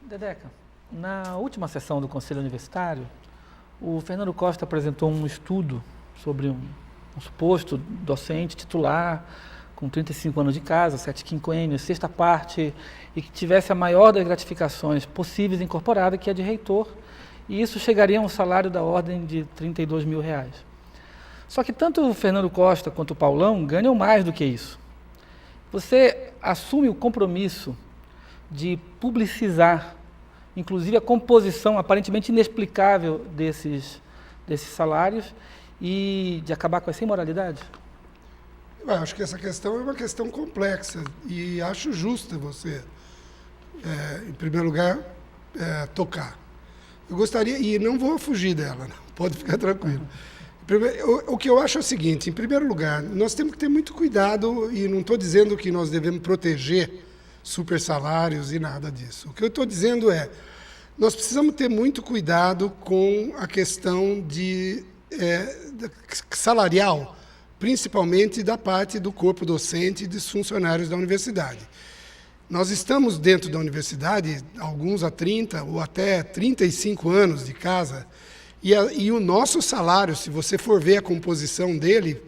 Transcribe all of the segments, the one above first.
Dedeca, na última sessão do Conselho Universitário, o Fernando Costa apresentou um estudo sobre um suposto docente titular com 35 anos de casa, 7 quinquênios, sexta parte, e que tivesse a maior das gratificações possíveis incorporada, que é de reitor, e isso chegaria a um salário da ordem de R$32 mil. Só que tanto o Fernando Costa quanto o Paulão ganham mais do que isso. Você assume o compromisso de publicizar, inclusive a composição aparentemente inexplicável desses salários e de acabar com essa imoralidade? Eu acho que essa questão é uma questão complexa e acho justa você, em primeiro lugar, tocar. Eu gostaria, e não vou fugir dela, não, pode ficar tranquilo. O que eu acho é o seguinte, em primeiro lugar, nós temos que ter muito cuidado, e não estou dizendo que nós devemos proteger super salários e nada disso. O que eu estou dizendo é, nós precisamos ter muito cuidado com a questão salarial, principalmente da parte do corpo docente e dos funcionários da universidade. Nós estamos dentro da universidade, alguns há 30 ou até 35 anos de casa, e o nosso salário, se você for ver a composição dele,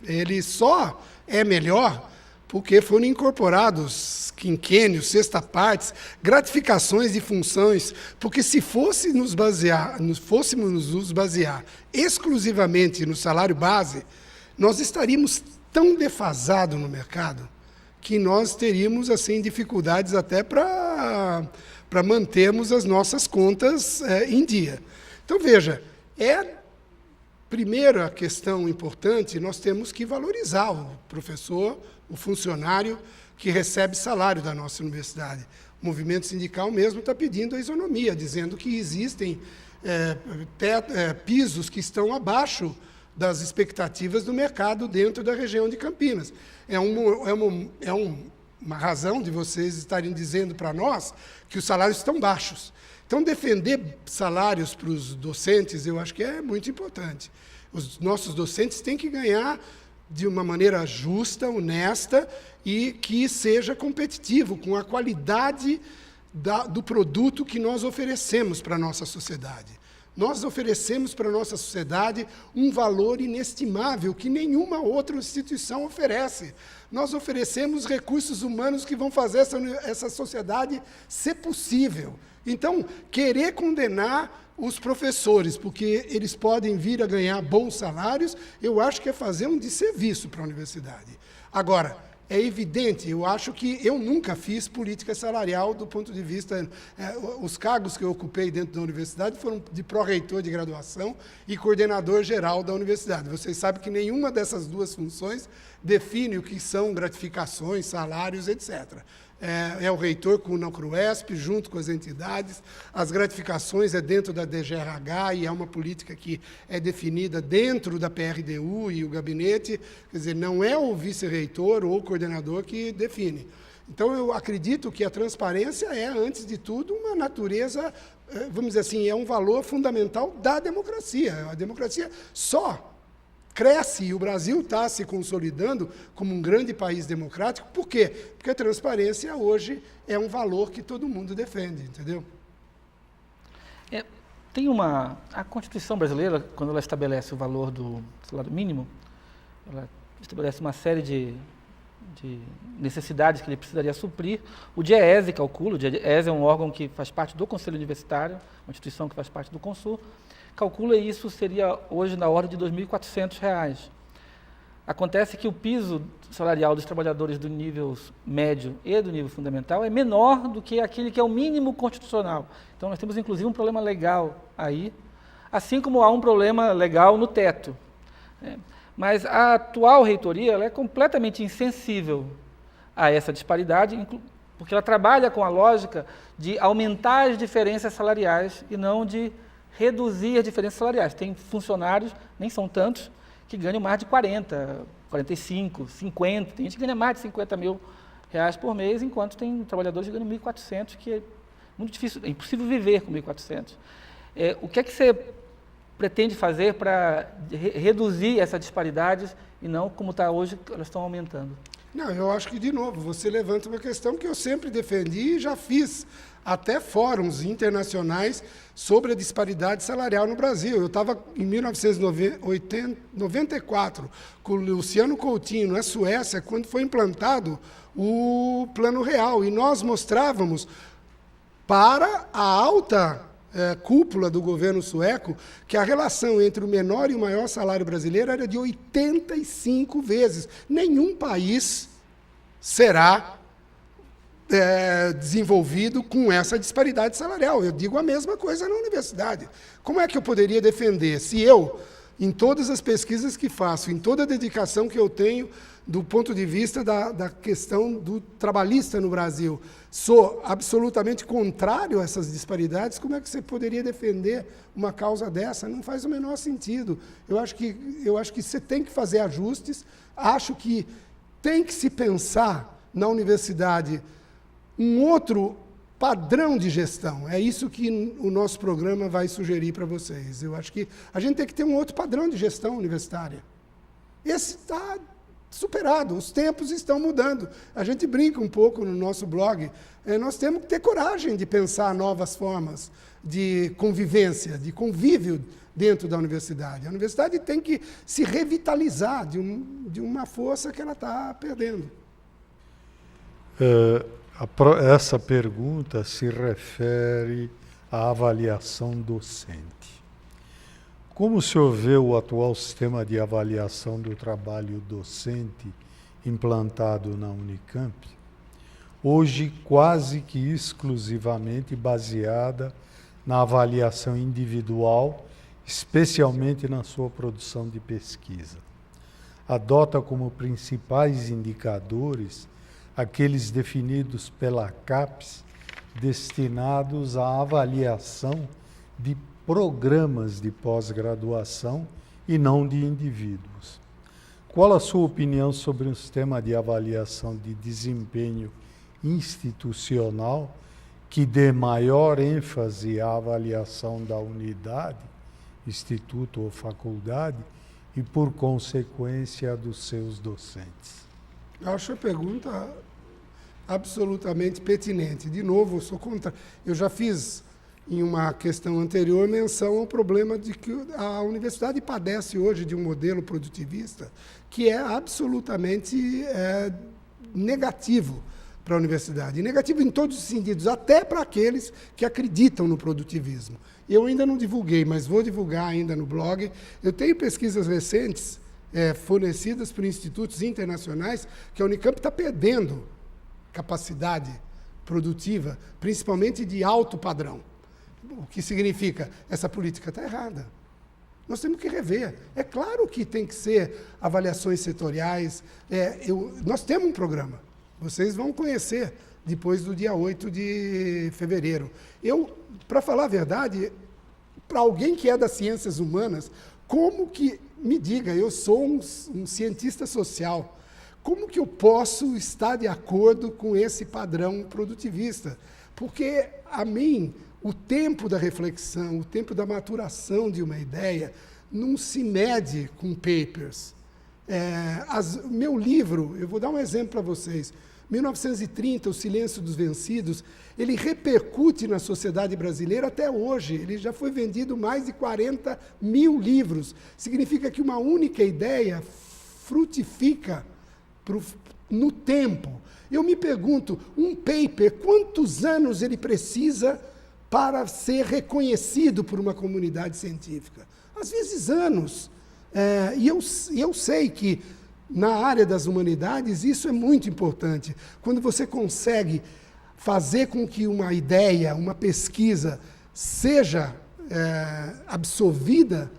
ele só é melhor porque foram incorporados quinquênios, sexta partes, gratificações de funções, porque se fôssemos nos basear exclusivamente no salário base, nós estaríamos tão defasados no mercado que nós teríamos assim dificuldades até para mantermos as nossas contas em dia. Então, veja, primeira questão importante, nós temos que valorizar o professor, o funcionário que recebe salário da nossa universidade. O movimento sindical mesmo está pedindo a isonomia, dizendo que existem pisos que estão abaixo das expectativas do mercado dentro da região de Campinas. É uma razão de vocês estarem dizendo para nós que os salários estão baixos. Então, defender salários para os docentes, eu acho que é muito importante. Os nossos docentes têm que ganhar de uma maneira justa, honesta e que seja competitivo com a qualidade do produto que nós oferecemos para a nossa sociedade. Nós oferecemos para a nossa sociedade um valor inestimável que nenhuma outra instituição oferece. Nós oferecemos recursos humanos que vão fazer essa sociedade ser possível. Então, querer condenar os professores, porque eles podem vir a ganhar bons salários, eu acho que é fazer um desserviço para a universidade. Agora, é evidente, eu acho que eu nunca fiz política salarial do ponto de vista... os cargos que eu ocupei dentro da universidade foram de pró-reitor de graduação e coordenador geral da universidade. Vocês sabem que nenhuma dessas duas funções define o que são gratificações, salários, etc. É o reitor com o NACRUESP, junto com as entidades, as gratificações é dentro da DGRH e é uma política que é definida dentro da PRDU e o gabinete, quer dizer, não é o vice-reitor ou o coordenador que define. Então, eu acredito que a transparência é, antes de tudo, uma natureza, vamos dizer assim, é um valor fundamental da democracia. A democracia só cresce e o Brasil está se consolidando como um grande país democrático. Por quê? Porque a transparência hoje é um valor que todo mundo defende, entendeu? A Constituição brasileira, quando ela estabelece o valor do salário mínimo, ela estabelece uma série de necessidades que ele precisaria suprir. O DIEESE calcula, o DIEESE é um órgão que faz parte do Conselho Universitário, uma instituição que faz parte do Consul, calcula isso seria hoje na ordem de R$ 2.400. Acontece que o piso salarial dos trabalhadores do nível médio e do nível fundamental é menor do que aquele que é o mínimo constitucional. Então, nós temos, inclusive, um problema legal aí, assim como há um problema legal no teto. Mas a atual reitoria ela é completamente insensível a essa disparidade, porque ela trabalha com a lógica de aumentar as diferenças salariais e não de reduzir as diferenças salariais. Tem funcionários, nem são tantos, que ganham mais de 40, 45, 50, tem gente que ganha mais de R$50 mil por mês, enquanto tem trabalhadores que ganham 1.400, que é muito difícil, é impossível viver com 1.400. O que é que você pretende fazer para reduzir essas disparidades e não, como está hoje, elas estão aumentando? Não, eu acho que, de novo, você levanta uma questão que eu sempre defendi e já fiz até fóruns internacionais sobre a disparidade salarial no Brasil. Eu estava em 1994 com o Luciano Coutinho, na Suécia, quando foi implantado o Plano Real, e nós mostrávamos para a alta cúpula do governo sueco que a relação entre o menor e o maior salário brasileiro era de 85 vezes. Nenhum país será desenvolvido com essa disparidade salarial. Eu digo a mesma coisa na universidade. Como é que eu poderia defender se eu, em todas as pesquisas que faço, em toda a dedicação que eu tenho do ponto de vista da questão do trabalhista no Brasil, sou absolutamente contrário a essas disparidades? Como é que você poderia defender uma causa dessa? Não faz o menor sentido. Eu acho que você tem que fazer ajustes, acho que tem que se pensar na universidade um outro padrão de gestão. É isso que o nosso programa vai sugerir para vocês. Eu acho que a gente tem que ter um outro padrão de gestão universitária. Esse está superado, os tempos estão mudando. A gente brinca um pouco no nosso blog, nós temos que ter coragem de pensar novas formas de convivência, de convívio dentro da universidade. A universidade tem que se revitalizar de uma força que ela está perdendo. Essa pergunta se refere à avaliação docente. Como o senhor vê o atual sistema de avaliação do trabalho docente implantado na Unicamp, hoje quase que exclusivamente baseada na avaliação individual, especialmente na sua produção de pesquisa? Adota como principais indicadores aqueles definidos pela CAPES, destinados à avaliação de programas de pós-graduação e não de indivíduos. Qual a sua opinião sobre um sistema de avaliação de desempenho institucional que dê maior ênfase à avaliação da unidade, instituto ou faculdade, e, por consequência, dos seus docentes? Eu acho a pergunta absolutamente pertinente. De novo, eu sou contra. Eu já fiz, em uma questão anterior, menção ao problema de que a universidade padece hoje de um modelo produtivista que é absolutamente negativo para a universidade. E negativo em todos os sentidos, até para aqueles que acreditam no produtivismo. Eu ainda não divulguei, mas vou divulgar ainda no blog. Eu tenho pesquisas recentes fornecidas por institutos internacionais que a Unicamp está perdendo capacidade produtiva, principalmente de alto padrão. O que significa? Essa política está errada. Nós temos que rever. É claro que tem que ser avaliações setoriais. Nós temos um programa. Vocês vão conhecer depois do dia 8 de fevereiro. Para falar a verdade, para alguém que é das ciências humanas, como que, me diga, eu sou um cientista social, como que eu posso estar de acordo com esse padrão produtivista? Porque, a mim, o tempo da reflexão, o tempo da maturação de uma ideia não se mede com papers. Meu livro, eu vou dar um exemplo para vocês, 1930, O Silêncio dos Vencidos, ele repercute na sociedade brasileira até hoje. Ele já foi vendido mais de 40 mil livros. Significa que uma única ideia frutifica no tempo. Eu me pergunto, um paper, quantos anos ele precisa para ser reconhecido por uma comunidade científica? Às vezes anos. E eu sei que na área das humanidades isso é muito importante. Quando você consegue fazer com que uma ideia, uma pesquisa, seja absorvida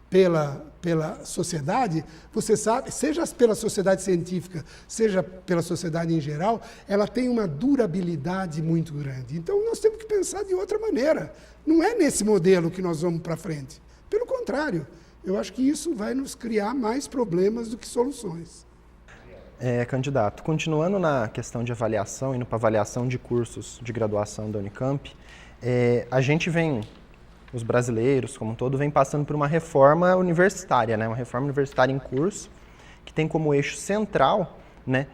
pela sociedade, você sabe, seja pela sociedade científica, seja pela sociedade em geral, ela tem uma durabilidade muito grande. Então, nós temos que pensar de outra maneira. Não é nesse modelo que nós vamos para frente. Pelo contrário, eu acho que isso vai nos criar mais problemas do que soluções. Candidato, continuando na questão de avaliação, indo para avaliação de cursos de graduação da Unicamp, a gente os brasileiros, como um todo, vem passando por uma reforma universitária, né? Uma reforma universitária em curso, que tem como eixo central, né,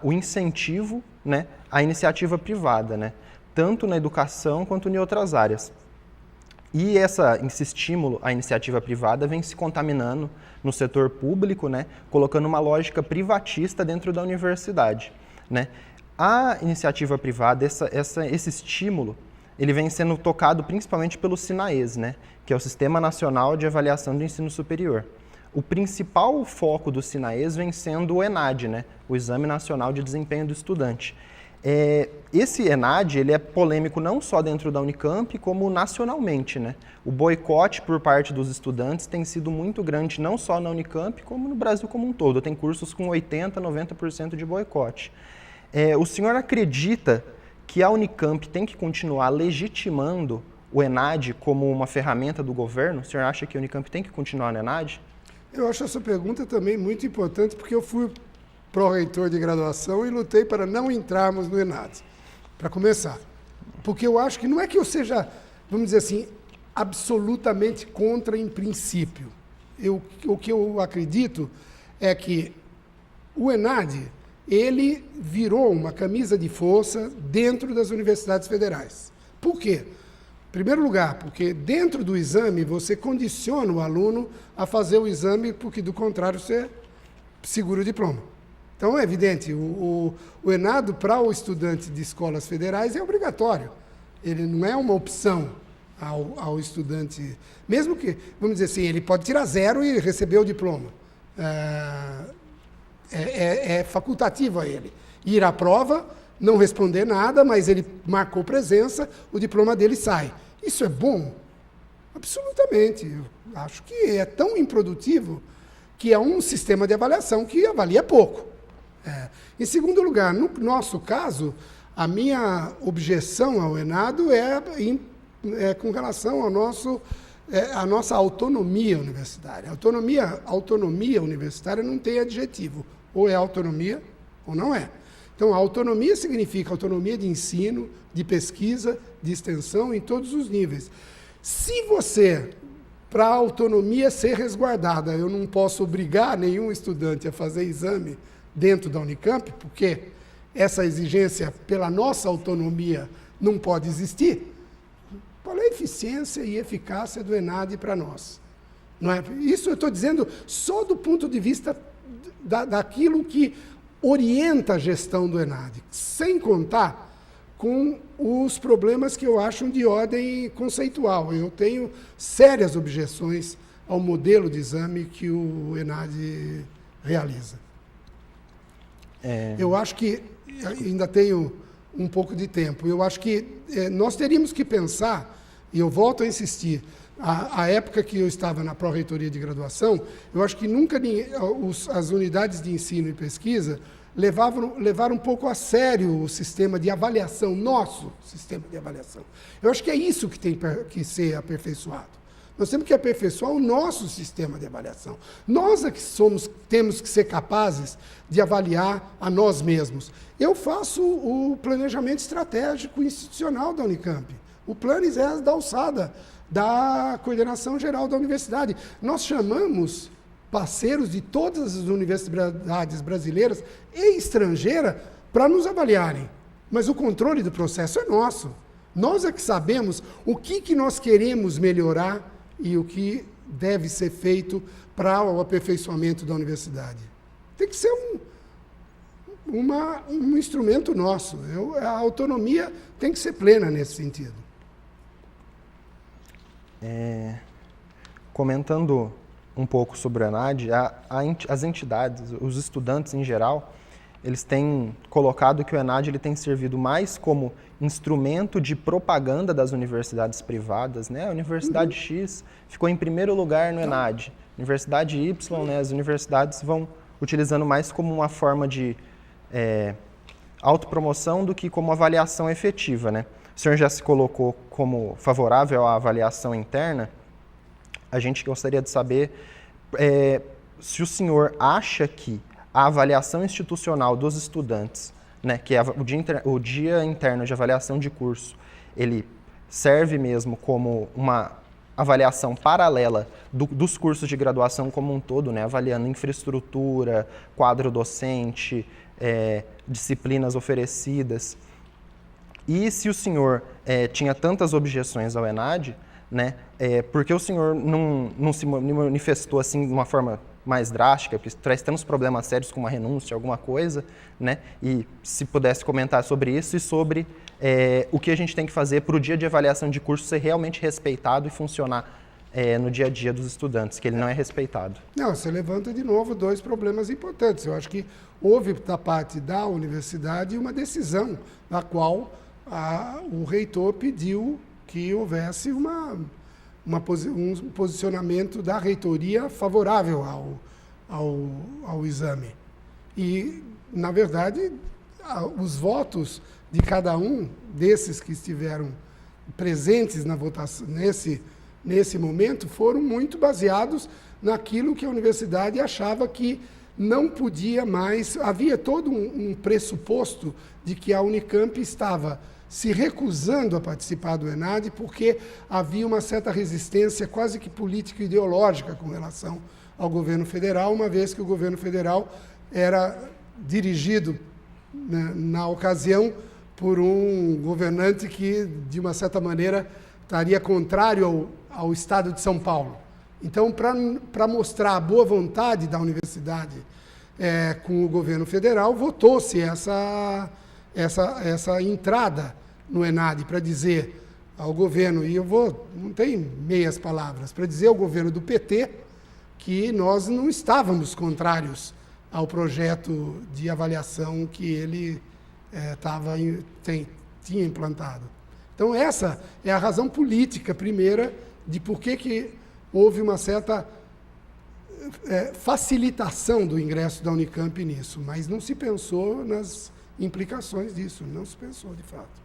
o incentivo, né, à iniciativa privada, né, tanto na educação quanto em outras áreas. E esse estímulo à iniciativa privada vem se contaminando no setor público, né, colocando uma lógica privatista dentro da universidade, né. A iniciativa privada, esse estímulo, ele vem sendo tocado principalmente pelo SINAES, né, que é o Sistema Nacional de Avaliação do Ensino Superior. O principal foco do SINAES vem sendo o ENAD, né, o Exame Nacional de Desempenho do Estudante. Esse ENAD, ele é polêmico não só dentro da Unicamp, como nacionalmente, né? O boicote por parte dos estudantes tem sido muito grande, não só na Unicamp, como no Brasil como um todo. Tem cursos com 80%, 90% de boicote. O senhor acredita que a Unicamp tem que continuar legitimando o ENAD como uma ferramenta do governo? O senhor acha que a Unicamp tem que continuar no ENAD? Eu acho essa pergunta também muito importante, porque eu fui pró-reitor de graduação e lutei para não entrarmos no ENAD, para começar. Porque eu acho que não é que eu seja, vamos dizer assim, absolutamente contra em princípio. O que eu acredito é que o ENAD, ele virou uma camisa de força dentro das universidades federais. Por quê? Em primeiro lugar, porque dentro do exame você condiciona o aluno a fazer o exame, porque do contrário você segura o diploma. Então, é evidente, o ENAD para o estudante de escolas federais é obrigatório. Ele não é uma opção ao estudante, mesmo que, vamos dizer assim, ele pode tirar 0 e receber o diploma. É facultativo a ele ir à prova, não responder nada, mas ele marcou presença, o diploma dele sai. Isso é bom? Absolutamente. Eu acho que é tão improdutivo que é um sistema de avaliação que avalia pouco. Em segundo lugar, no nosso caso, a minha objeção ao ENAD é com relação ao à nossa autonomia universitária. Autonomia universitária não tem adjetivo. Ou é autonomia ou não é. Então, a autonomia significa autonomia de ensino, de pesquisa, de extensão em todos os níveis. Se você, para a autonomia ser resguardada, eu não posso obrigar nenhum estudante a fazer exame dentro da Unicamp, porque essa exigência pela nossa autonomia não pode existir, qual é a eficiência e eficácia do ENAD para nós? Não é? Isso eu estou dizendo só do ponto de vista daquilo que orienta a gestão do ENAD, sem contar com os problemas que eu acho de ordem conceitual. Eu tenho sérias objeções ao modelo de exame que o ENAD realiza. Eu acho que, ainda tenho um pouco de tempo, eu acho que nós teríamos que pensar, e eu volto a insistir, a época que eu estava na pró-reitoria de graduação, eu acho que nunca as unidades de ensino e pesquisa levaram um pouco a sério o sistema de avaliação, nosso sistema de avaliação. Eu acho que é isso que tem que ser aperfeiçoado. Nós temos que aperfeiçoar o nosso sistema de avaliação. Nós é que temos que ser capazes de avaliar a nós mesmos. Eu faço o planejamento estratégico institucional da Unicamp. O Planes é da alçada da Coordenação Geral da Universidade. Nós chamamos parceiros de todas as universidades brasileiras e estrangeiras para nos avaliarem. Mas o controle do processo é nosso. Nós é que sabemos o que nós queremos melhorar e o que deve ser feito para o aperfeiçoamento da universidade. Tem que ser um instrumento nosso. A autonomia tem que ser plena nesse sentido. Comentando um pouco sobre o ENAD, as entidades, os estudantes em geral, eles têm colocado que o ENAD ele tem servido mais como instrumento de propaganda das universidades privadas, né? A Universidade X ficou em primeiro lugar no ENAD. Universidade Y, né? As universidades vão utilizando mais como uma forma de autopromoção do que como avaliação efetiva, né? O senhor já se colocou como favorável à avaliação interna. A gente gostaria de saber se o senhor acha que a avaliação institucional dos estudantes, né, que é o dia interno de avaliação de curso, ele serve mesmo como avaliação paralela dos cursos de graduação como um todo, né, avaliando infraestrutura, quadro docente, disciplinas oferecidas. E se o senhor tinha tantas objeções ao ENAD, né, por que o senhor não se manifestou assim de uma forma mais drástica, porque traz tantos problemas sérios como uma renúncia, alguma coisa, né? E se pudesse comentar sobre isso e sobre o que a gente tem que fazer para o dia de avaliação de curso ser realmente respeitado e funcionar no dia a dia dos estudantes, que ele não é respeitado. Não, você levanta de novo 2 problemas importantes. Eu acho que houve da parte da universidade uma decisão na qual o reitor pediu que houvesse um posicionamento da reitoria favorável ao exame. E, na verdade, os votos de cada um desses que estiveram presentes na votação nesse momento foram muito baseados naquilo que a universidade achava que não podia mais. Havia todo um pressuposto de que a Unicamp estava se recusando a participar do ENAD porque havia uma certa resistência quase que político-ideológica com relação ao governo federal, uma vez que o governo federal era dirigido, né, na ocasião, por um governante que, de uma certa maneira, estaria contrário ao Estado de São Paulo. Então, para mostrar a boa vontade da universidade com o governo federal, votou-se essa entrada no ENAD para dizer ao governo, e não tem meias palavras, para dizer ao governo do PT que nós não estávamos contrários ao projeto de avaliação que ele tinha implantado. Então, essa é a razão política primeira de por que houve uma certa facilitação do ingresso da Unicamp nisso, mas não se pensou nas implicações disso, não se pensou de fato.